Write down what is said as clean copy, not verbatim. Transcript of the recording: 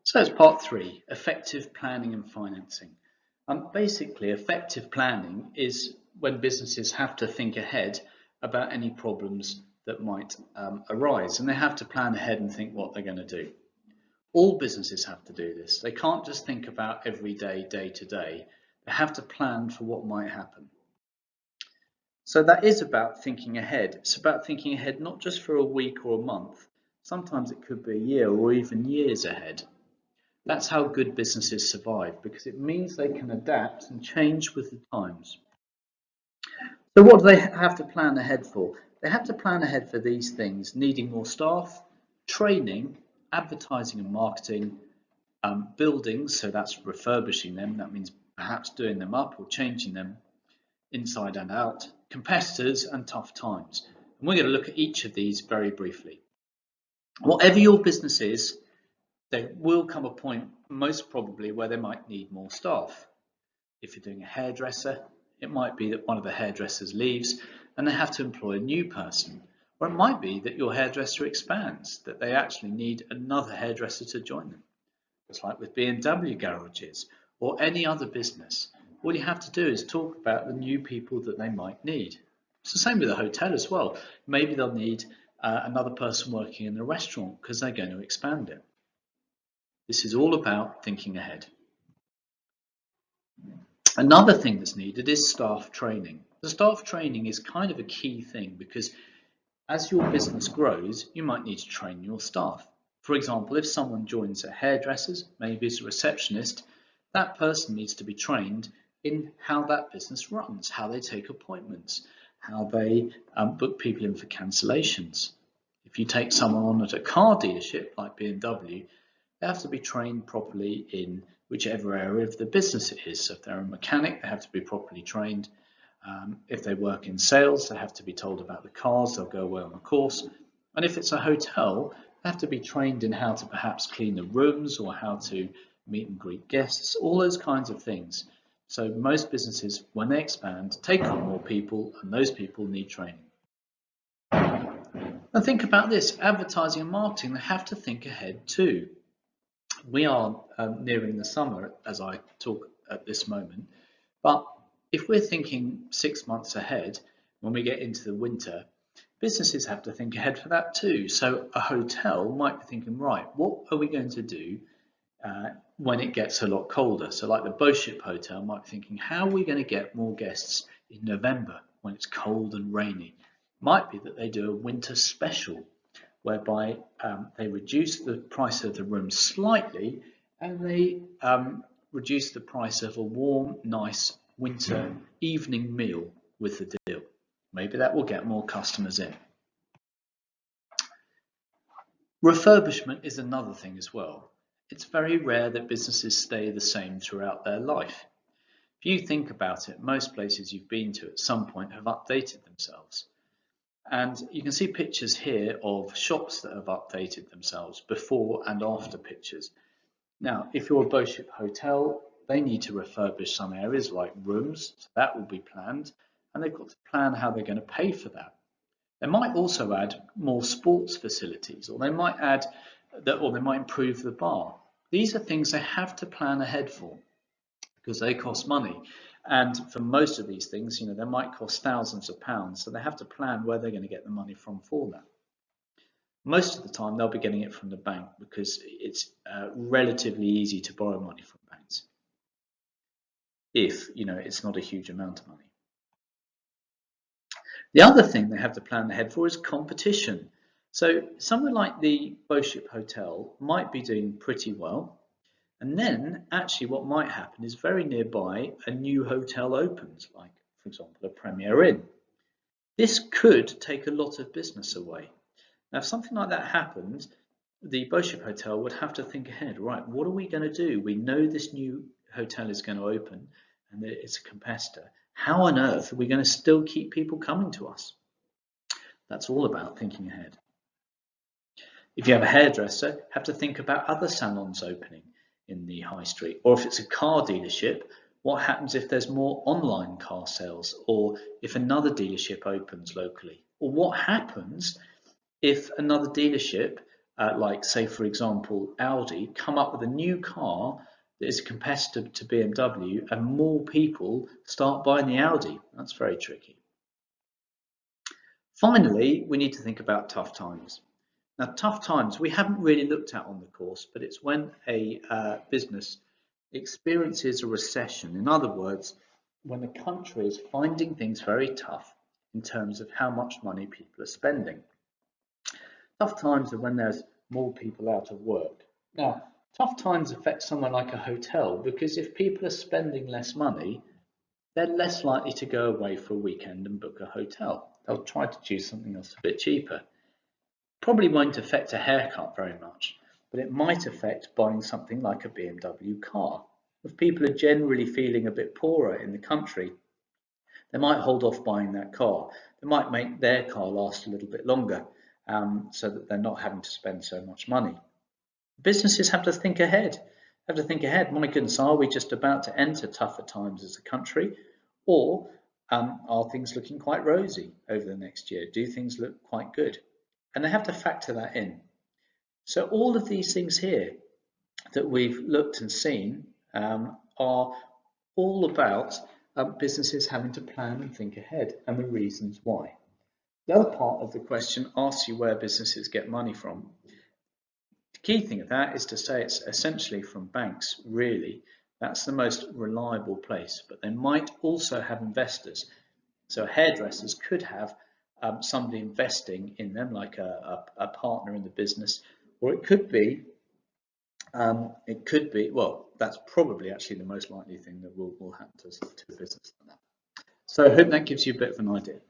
So it's part 3, effective planning and financing. Basically, effective planning is when businesses have to think ahead about any problems that might arise, and they have to plan ahead and think what they're going to do. All businesses have to do this. They can't just think about every day, day to day. They have to plan for what might happen. So that is about thinking ahead. It's about thinking ahead not just for a week or a month. Sometimes it could be a year or even years ahead. That's how good businesses survive, because it means they can adapt and change with the times. So what do they have to plan ahead for? They have to plan ahead for these things: needing more staff, training, advertising and marketing, buildings, so that's refurbishing them, that means perhaps doing them up or changing them inside and out, competitors, and tough times. And we're going to look at each of these very briefly. Whatever your business is, there will come a point, most probably, where they might need more staff. If you're doing a hairdresser, it might be that one of the hairdressers leaves and they have to employ a new person. Or it might be that your hairdresser expands, that they actually need another hairdresser to join them. Just like with BMW garages or any other business. All you have to do is talk about the new people that they might need. It's the same with a hotel as well. Maybe they'll need another person working in the restaurant because they're going to expand it. This is all about thinking ahead. Another thing that's needed is staff training. The staff training is kind of a key thing, because as your business grows, you might need to train your staff. For example, if someone joins a hairdresser's, maybe as a receptionist, that person needs to be trained in how that business runs, how they take appointments, how they book people in for cancellations. If you take someone on at a car dealership like BMW, they have to be trained properly in whichever area of the business it is. So if they're a mechanic, they have to be properly trained. If they work in sales, they have to be told about the cars, they'll go away on a course. And if it's a hotel, they have to be trained in how to perhaps clean the rooms or how to meet and greet guests, all those kinds of things. So most businesses, when they expand, take on more people, and those people need training. And think about this, advertising and marketing, they have to think ahead too. We are nearing the summer as I talk at this moment, but if we're thinking 6 months ahead, when we get into the winter, businesses have to think ahead for that too. So a hotel might be thinking, right, what are we going to do when it gets a lot colder? So like the Btec Hotel might be thinking, how are we going to get more guests in November when it's cold and rainy? Might be that they do a winter special, whereby they reduce the price of the room slightly and they reduce the price of a warm, nice winter evening meal with the deal. Maybe that will get more customers in. Refurbishment is another thing as well. It's very rare that businesses stay the same throughout their life. If you think about it, most places you've been to at some point have updated themselves. And you can see pictures here of shops that have updated themselves, before and after pictures. Now, if you're a Btec hotel, they need to refurbish some areas like rooms, so that will be planned, and they've got to plan how they're going to pay for that. They might also add more sports facilities, or they might add that, or they might improve the bar. These are things they have to plan ahead for, because they cost money. And for most of these things, they might cost thousands of pounds, so they have to plan where they're going to get the money from for that. Most of the time, they'll be getting it from the bank, because it's relatively easy to borrow money from banks, if it's not a huge amount of money. The other thing they have to plan ahead for is competition. So somewhere like the Btec Hotel might be doing pretty well. And then actually what might happen is very nearby a new hotel opens, like for example a Premier Inn. This could take a lot of business away. Now if something like that happens, the Btec Hotel would have to think ahead, right, what are we going to do? We know this new hotel is going to open and it's a competitor. How on earth are we going to still keep people coming to us? That's all about thinking ahead. If you have a hairdresser, you have to think about other salons opening in the high street. Or if it's a car dealership, what happens if there's more online car sales, or if another dealership opens locally? Or what happens if another dealership like say for example Audi, come up with a new car that is a competitor to BMW and more people start buying the Audi. That's very tricky. Finally, we need to think about tough times. Now, tough times we haven't really looked at on the course, but it's when a business experiences a recession. In other words, when the country is finding things very tough in terms of how much money people are spending. Tough times are when there's more people out of work. Now, tough times affect someone like a hotel because if people are spending less money, they're less likely to go away for a weekend and book a hotel. They'll try to choose something else a bit cheaper. Probably won't affect a haircut very much, but it might affect buying something like a BMW car. If people are generally feeling a bit poorer in the country, they might hold off buying that car. They might make their car last a little bit longer so that they're not having to spend so much money. Businesses have to think ahead. My goodness, are we just about to enter tougher times as a country, or are things looking quite rosy over the next year? Do things look quite good? And they have to factor that in. So all of these things here that we've looked and seen are all about businesses having to plan and think ahead and the reasons why. The other part of the question asks you where businesses get money from. The key thing of that is to say it's essentially from banks, really. That's the most reliable place, but they might also have investors. So hairdressers could have somebody investing in them, like a partner in the business, or it could be, well, that's probably actually the most likely thing that will happen to a business like that. So I hope that gives you a bit of an idea.